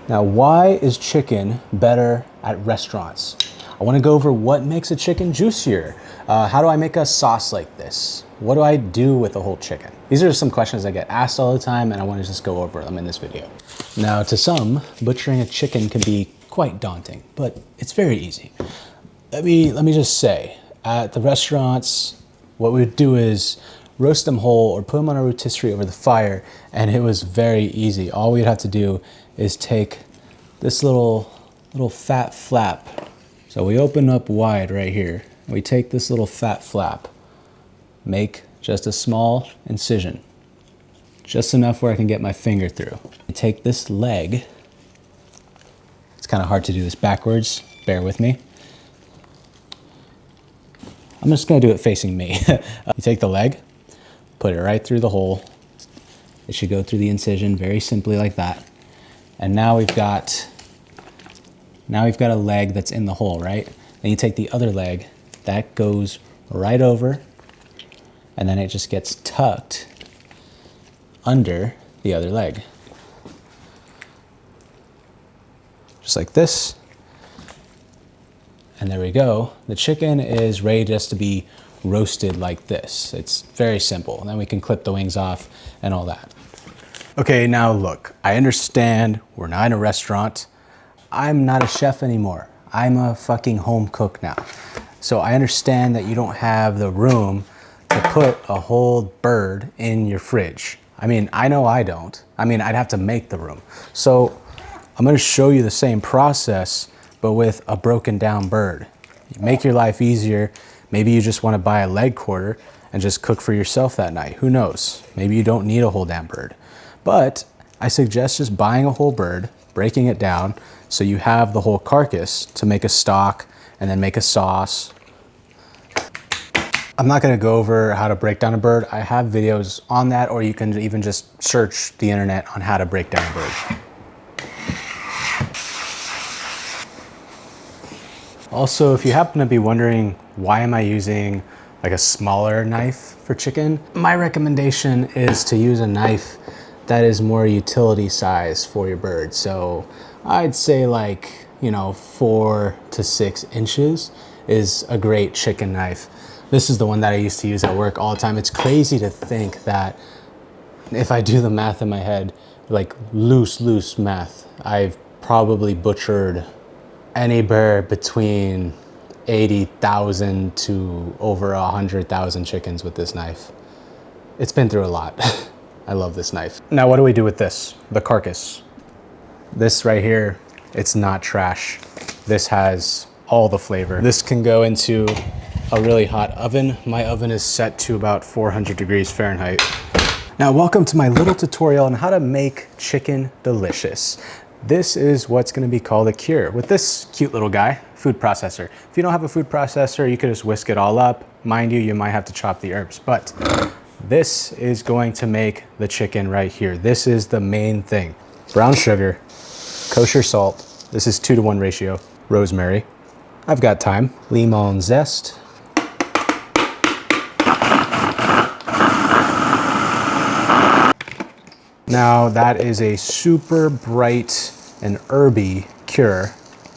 Now, why is chicken better at restaurants? I want to go over what makes a chicken juicier. How do I make a sauce like this? What do I do with a whole chicken? These are some questions I get asked all the time, and I want to just go over them in this video. Now, to some, butchering a chicken can be quite daunting, but it's very easy. Let me just say, at the restaurants, what we would do is roast them whole or put them on a rotisserie over the fire, and it was very easy. All we'd have to do is take this little fat flap. So we open up wide right here. We take this little fat flap, make just a small incision, just enough where I can get my finger through. I take this leg. It's kind of hard to do this backwards, bear with me. I'm just gonna do it facing me. You take the leg, put it right through the hole. It should go through the incision very simply like that. And now we've got a leg that's in the hole, right? Then you take the other leg, that goes right over, and then it just gets tucked under the other leg. Just like this. And there we go. The chicken is ready just to be roasted like this. It's very simple. And then we can clip the wings off and all that. Okay, now look, I understand we're not in a restaurant. I'm not a chef anymore. I'm a fucking home cook now. So I understand that you don't have the room to put a whole bird in your fridge. I mean, I know I don't. I mean, I'd have to make the room. So I'm gonna show you the same process, but with a broken down bird. You make your life easier. Maybe you just wanna buy a leg quarter and just cook for yourself that night. Who knows? Maybe you don't need a whole damn bird. But I suggest just buying a whole bird, breaking it down, so you have the whole carcass to make a stock and then make a sauce. I'm not gonna go over how to break down a bird. I have videos on that, or you can even just search the internet on how to break down a bird. Also, if you happen to be wondering, why am I using like a smaller knife for chicken? My recommendation is to use a knife that is more utility size for your bird. So I'd say like, 4 to 6 inches is a great chicken knife. This is the one that I used to use at work all the time. It's crazy to think that if I do the math in my head, like loose math, I've probably butchered anywhere between 80,000 to over 100,000 chickens with this knife. It's been through a lot. I love this knife. Now, what do we do with this? The carcass. This right here, it's not trash. This has all the flavor. This can go into a really hot oven. My oven is set to about 400 degrees Fahrenheit. Now, welcome to my little tutorial on how to make chicken delicious. This is what's gonna be called a cure. With this cute little guy, food processor. If you don't have a food processor, you could just whisk it all up. Mind you, you might have to chop the herbs, but this is going to make the chicken right here. This is the main thing. Brown sugar, kosher salt. This is 2-to-1 ratio. Rosemary. I've got thyme. Limon zest. Now that is a super bright and herby cure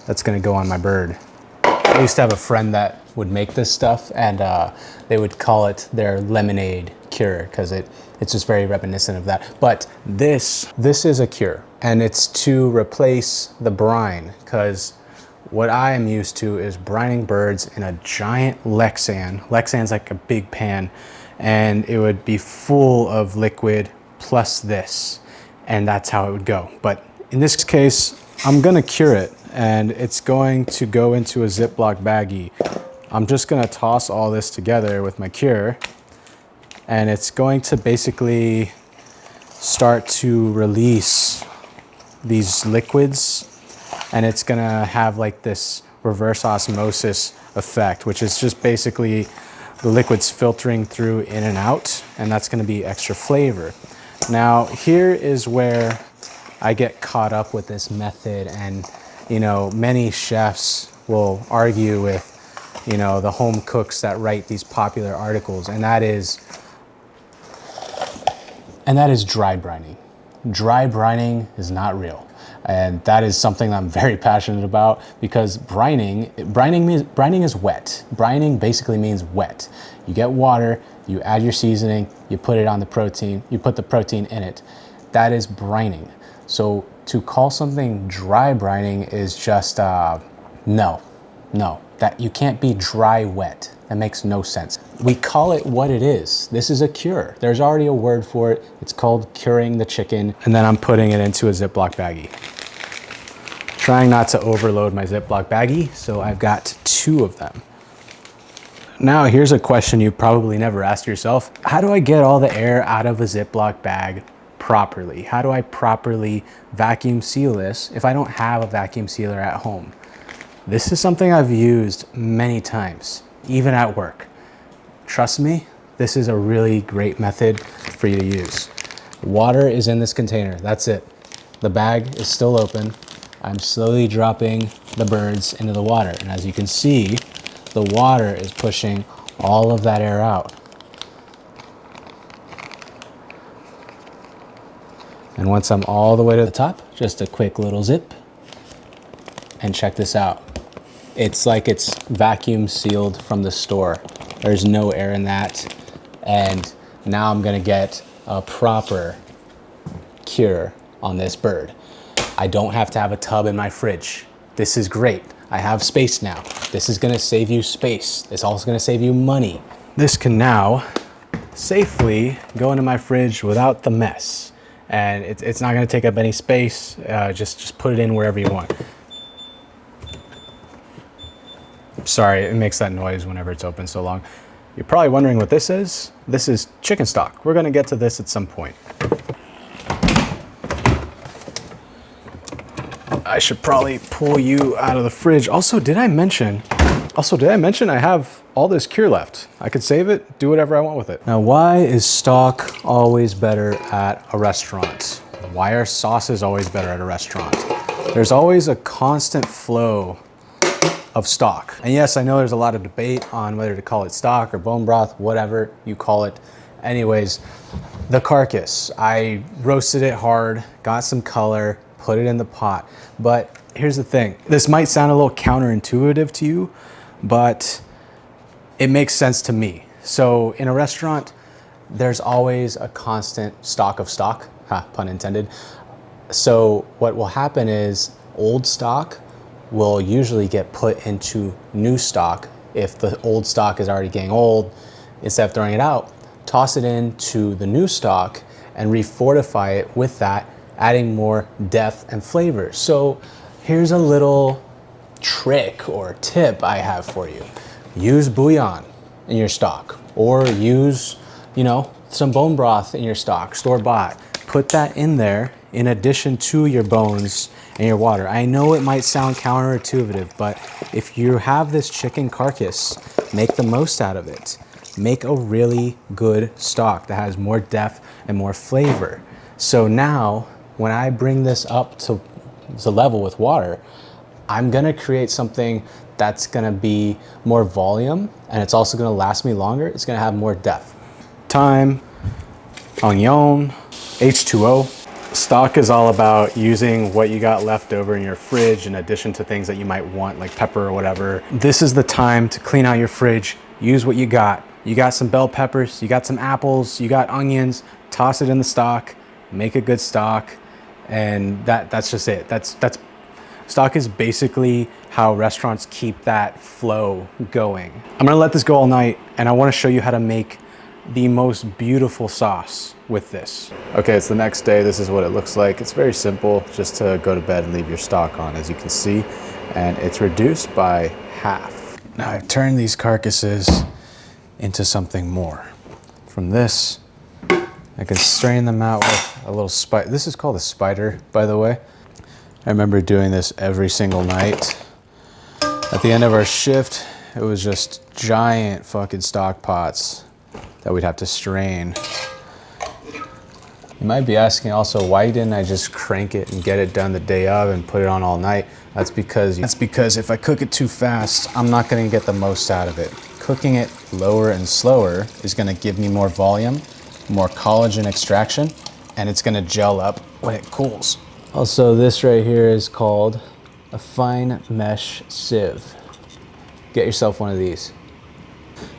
that's gonna go on my bird. I used to have a friend that would make this stuff, and they would call it their lemonade cure because it's just very reminiscent of that. But this is a cure, and it's to replace the brine, because what I am used to is brining birds in a giant Lexan. Lexan's like a big pan, and it would be full of liquid plus this, and that's how it would go. But in this case, I'm gonna cure it, and it's going to go into a Ziploc baggie. I'm just gonna toss all this together with my cure, and it's going to basically start to release these liquids, and it's gonna have like this reverse osmosis effect, which is just basically the liquids filtering through in and out, and that's gonna be extra flavor. Now, here is where I get caught up with this method, and many chefs will argue with the home cooks that write these popular articles, and that is dry brining. Dry brining is not real. And that is something I'm very passionate about, because brining is wet. Brining basically means wet. You get water, you add your seasoning, you put it on the protein, you put the protein in it. That is brining. So to call something dry brining is just, no, that you can't be dry wet. That makes no sense. We call it what it is. This is a cure. There's already a word for it. It's called curing the chicken. And then I'm putting it into a Ziploc baggie. Trying not to overload my Ziploc baggie, so I've got 2 of them. Now here's a question you probably never asked yourself. How do I get all the air out of a Ziploc bag properly? How do I properly vacuum seal this if I don't have a vacuum sealer at home? This is something I've used many times, even at work. Trust me, this is a really great method for you to use. Water is in this container, that's it. The bag is still open. I'm slowly dropping the birds into the water. And as you can see, the water is pushing all of that air out. And once I'm all the way to the top, just a quick little zip. And check this out. It's like it's vacuum sealed from the store. There's no air in that. And now I'm gonna get a proper cure on this bird. I don't have to have a tub in my fridge. This is great. I have space now. This is gonna save you space. It's also gonna save you money. This can now safely go into my fridge without the mess. And it's not gonna take up any space. Just put it in wherever you want. Sorry, it makes that noise whenever it's open so long. You're probably wondering what this is. This is chicken stock. We're gonna get to this at some point. I should probably pull you out of the fridge. Also, did I mention I have all this cure left? I could save it, do whatever I want with it. Now, why is stock always better at a restaurant? Why are sauces always better at a restaurant? There's always a constant flow of stock. And yes, I know there's a lot of debate on whether to call it stock or bone broth, whatever you call it. Anyways, the carcass, I roasted it hard, got some color, put it in the pot. But here's the thing. This might sound a little counterintuitive to you, but it makes sense to me. So in a restaurant, there's always a constant stock of stock, pun intended. So what will happen is old stock will usually get put into new stock. If the old stock is already getting old, instead of throwing it out, toss it into the new stock and refortify it with that, adding more depth and flavor. So here's a little trick or tip I have for you. Use bouillon in your stock, or use, some bone broth in your stock, store-bought. Put that in there in addition to your bones and your water. I know it might sound counterintuitive, but if you have this chicken carcass, make the most out of it. Make a really good stock that has more depth and more flavor. So now, when I bring this up to level with water, I'm gonna create something that's gonna be more volume, and it's also gonna last me longer. It's gonna have more depth. Thyme, onion, H2O. Stock is all about using what you got left over in your fridge in addition to things that you might want, like pepper or whatever. This is the time to clean out your fridge. Use what you got. You got some bell peppers, you got some apples, you got onions, toss it in the stock, make a good stock, and that's just it. That's stock is basically how restaurants keep that flow going. I'm gonna let this go all night, and I wanna show you how to make the most beautiful sauce with this. Okay, it's the next day. This is what it looks like. It's very simple, just to go to bed and leave your stock on, as you can see, and it's reduced by half. Now I've turned these carcasses into something more. From this, I can strain them out with a little spider. This is called a spider, by the way. I remember doing this every single night. At the end of our shift, it was just giant fucking stock pots that we'd have to strain. You might be asking also, why didn't I just crank it and get it done the day of and put it on all night? That's because if I cook it too fast, I'm not gonna get the most out of it. Cooking it lower and slower is gonna give me more volume, more collagen extraction, and it's gonna gel up when it cools. Also, this right here is called a fine mesh sieve. Get yourself one of these.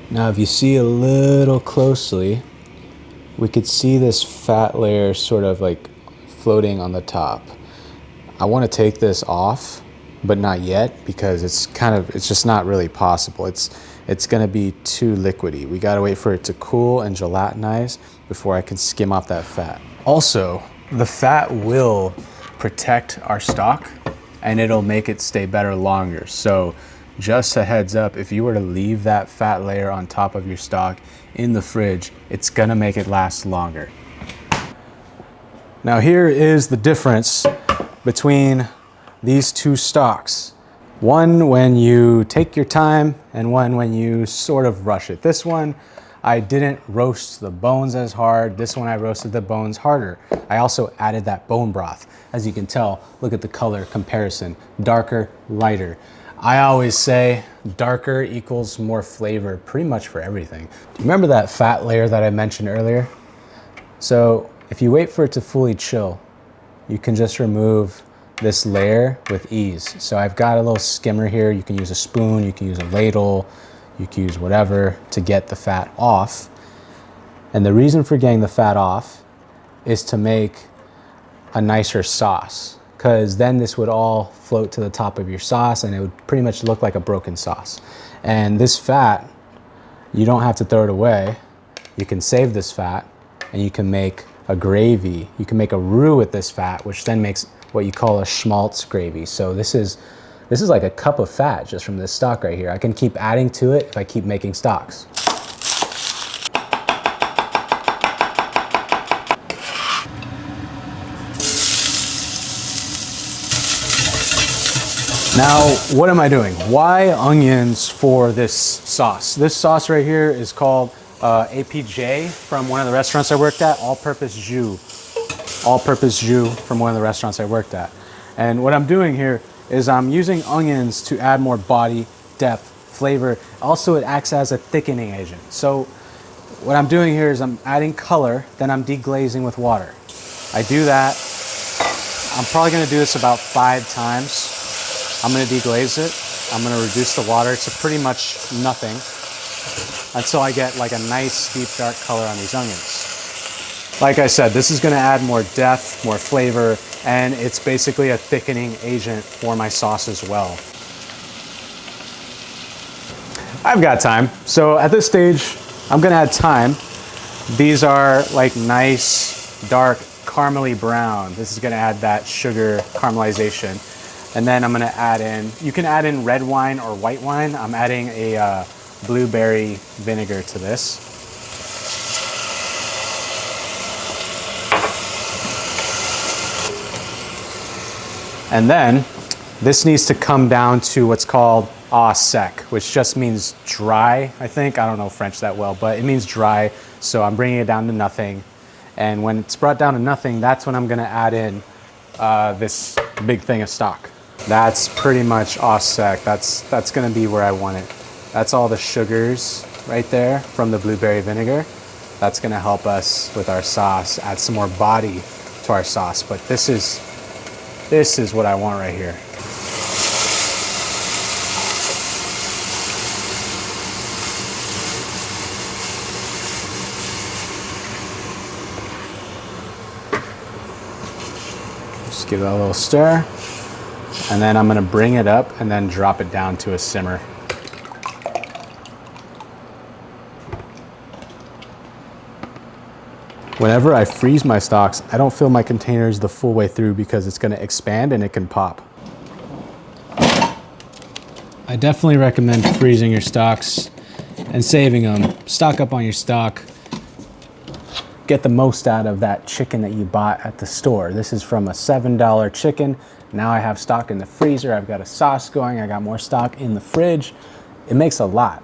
Now, if you see a little closely, we could see this fat layer sort of like floating on the top. I want to take this off, but not yet, because it's just not really possible. It's gonna be too liquidy. We gotta wait for it to cool and gelatinize before I can skim off that fat. Also, the fat will protect our stock and it'll make it stay better longer. So just a heads up, if you were to leave that fat layer on top of your stock in the fridge, it's gonna make it last longer. Now here is the difference between these two stocks. One when you take your time and one when you sort of rush it. This one, I didn't roast the bones as hard. This one I roasted the bones harder. I also added that bone broth. As you can tell, look at the color comparison. Darker, lighter. I always say darker equals more flavor pretty much for everything. Do you remember that fat layer that I mentioned earlier? So if you wait for it to fully chill, you can just remove this layer with ease. So I've got a little skimmer here. You can use a spoon, you can use a ladle, you can use whatever to get the fat off. And the reason for getting the fat off is to make a nicer sauce, because then this would all float to the top of your sauce and it would pretty much look like a broken sauce. And this fat, you don't have to throw it away. You can save this fat and you can make a gravy. You can make a roux with this fat, which then makes what you call a schmaltz gravy. So this is like a cup of fat just from this stock right here. I can keep adding to it if I keep making stocks. Now, what am I doing? Why onions for this sauce? This sauce right here is called APJ from one of the restaurants I worked at, all-purpose jus. All-purpose jus from one of the restaurants I worked at. And what I'm doing here is I'm using onions to add more body, depth, flavor. Also, it acts as a thickening agent. So what I'm doing here is I'm adding color, then I'm deglazing with water. I do that. I'm probably gonna do this about 5 times. I'm gonna deglaze it. I'm gonna reduce the water to pretty much nothing until I get like a nice deep dark color on these onions. Like I said, this is gonna add more depth, more flavor, and it's basically a thickening agent for my sauce as well. I've got time. So at this stage, I'm gonna add thyme. These are like nice, dark, caramely brown. This is gonna add that sugar caramelization. And then I'm gonna add in, you can add in red wine or white wine. I'm adding a blueberry vinegar to this. And then this needs to come down to what's called au sec, which just means dry, I think. I don't know French that well, but it means dry. So I'm bringing it down to nothing. And when it's brought down to nothing, that's when I'm gonna add in this big thing of stock. That's pretty much au sec. That's gonna be where I want it. That's all the sugars right there from the blueberry vinegar. That's gonna help us with our sauce, add some more body to our sauce. But this is what I want right here. Just give that a little stir. And then I'm gonna bring it up and then drop it down to a simmer. Whenever I freeze my stocks, I don't fill my containers the full way through because it's gonna expand and it can pop. I definitely recommend freezing your stocks and saving them. Stock up on your stock. Get the most out of that chicken that you bought at the store. This is from a $7 chicken. Now I have stock in the freezer. I've got a sauce going. I got more stock in the fridge. It makes a lot.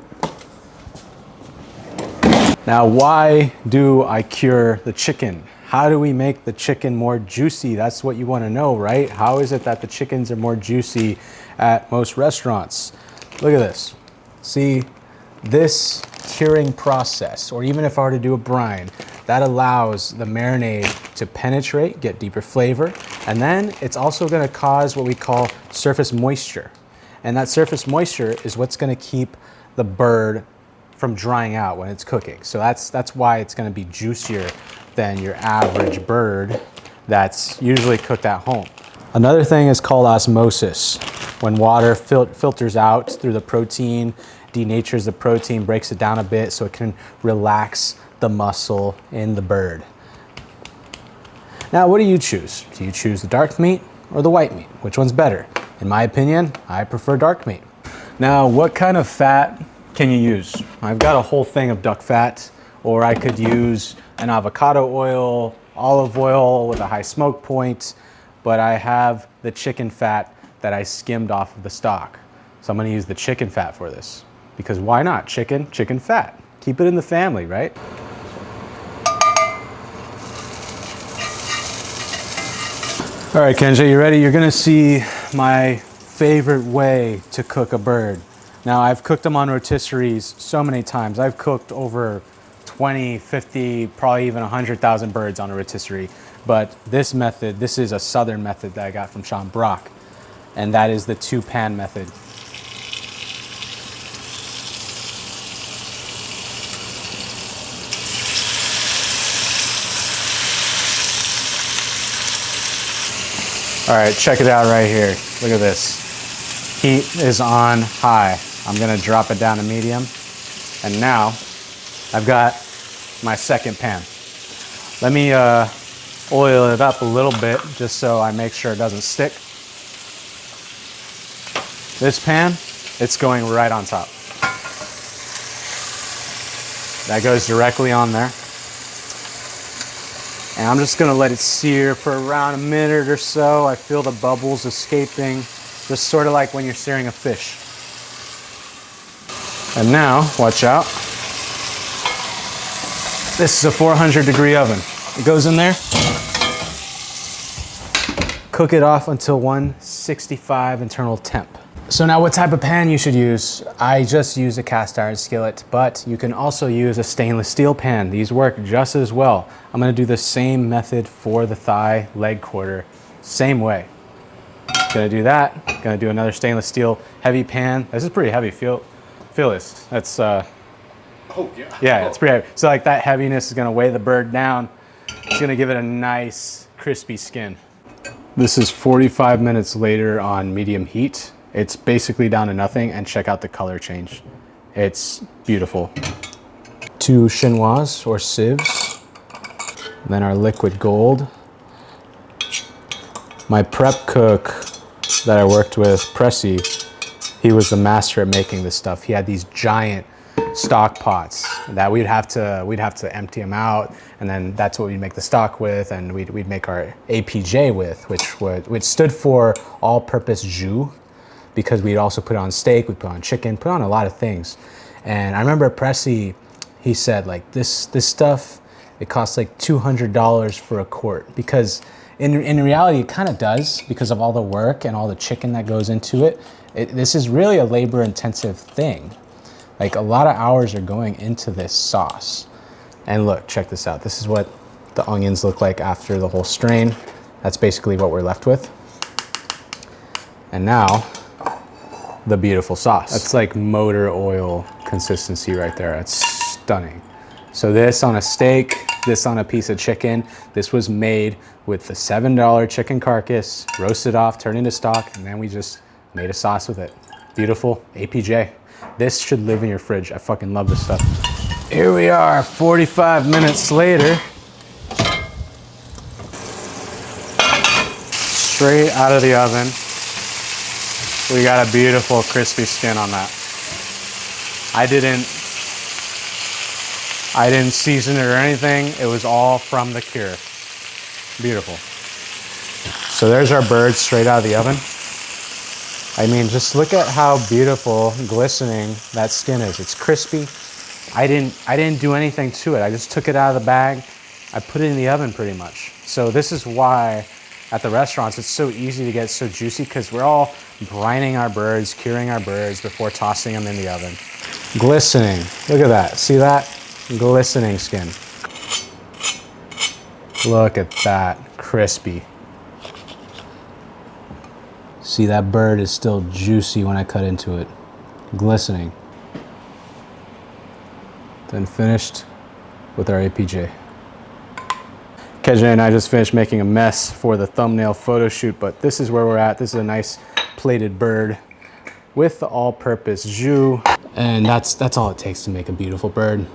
Now, why do I cure the chicken? How do we make the chicken more juicy? That's what you want to know, right? How is it that the chickens are more juicy at most restaurants? Look at this. See, this curing process, or even if I were to do a brine, That allows the marinade to penetrate, get deeper flavor, and then it's also gonna cause what we call surface moisture. And that surface moisture is what's gonna keep the bird from drying out when it's cooking. So that's why it's gonna be juicier than your average bird that's usually cooked at home. Another thing is called osmosis. When water filters out through the protein, denatures the protein, breaks it down a bit so it can relax the muscle in the bird. Now, what do you choose? Do you choose the dark meat or the white meat? Which one's better? In my opinion, I prefer dark meat. Now, what kind of fat can you use? I've got a whole thing of duck fat, or I could use an avocado oil, olive oil with a high smoke point, but I have the chicken fat that I skimmed off of the stock. So I'm gonna use the chicken fat for this, because why not? Chicken fat. Keep it in the family, right? All right, Kenja, you ready? You're gonna see my favorite way to cook a bird. Now, I've cooked them on rotisseries so many times. I've cooked over 20, 50, probably even 100,000 birds on a rotisserie. But this method, this is a Southern method that I got from Sean Brock, and that is the 2-pan method. All right, check it out right here. Look at this. Heat is on high. I'm gonna drop it down to medium. And now I've got my second pan. Let me oil it up a little bit just so I make sure it doesn't stick. This pan, it's going right on top. That goes directly on there. And I'm just gonna let it sear for around a minute or so. I feel the bubbles escaping, just sort of like when you're searing a fish. And now, watch out. This is a 400-degree oven. It goes in there. Cook it off until 165 internal temp. So now what type of pan you should use? I just use a cast iron skillet, but you can also use a stainless steel pan. These work just as well. I'm gonna do the same method for the thigh leg quarter, same way. Gonna do that, gonna do another stainless steel heavy pan. This is pretty heavy, feel this. That's, oh yeah. Yeah, it's pretty heavy. So like that heaviness is gonna weigh the bird down. It's gonna give it a nice crispy skin. This is 45 minutes later on medium heat. It's basically down to nothing, and check out the color change. It's beautiful. 2 chinois or sieves, then our liquid gold. My prep cook that I worked with, Pressy, he was the master at making this stuff. He had these giant stock pots that we'd have to empty them out, and then that's what we'd make the stock with, and we'd make our APJ with, which stood for all-purpose jus, because we'd also put on steak, we'd put on chicken, put on a lot of things. And I remember Pressy, he said like this stuff, it costs like $200 for a quart, because in reality it kind of does, because of all the work and all the chicken that goes into it. This is really a labor intensive thing. Like a lot of hours are going into this sauce. And look, check this out. This is what the onions look like after the whole strain. That's basically what we're left with. And now, the beautiful sauce. That's like motor oil consistency right there. That's stunning. So this on a steak, this on a piece of chicken. This was made with the $7 chicken carcass, roasted off, turned into stock, and then we just made a sauce with it. Beautiful APJ. This should live in your fridge. I fucking love this stuff. Here we are, 45 minutes later. Straight out of the oven. We got a beautiful crispy skin on that. I didn't season it or anything. It was all from the cure. Beautiful. So there's our bird straight out of the oven. I mean, just look at how beautiful, glistening that skin is. It's crispy. I didn't do anything to it. I just took it out of the bag. I put it in the oven pretty much. So this is why at the restaurants it's so easy to get so juicy, because we're all brining our birds, curing our birds before tossing them in the oven. Glistening. Look at that. See that? Glistening skin. Look at that, crispy. See, that bird is still juicy when I cut into it, glistening. Then finished with our APJ. KJ and I just finished making a mess for the thumbnail photo shoot, but this is where we're at. This is a nice plated bird with the all-purpose jus, and that's all it takes to make a beautiful bird.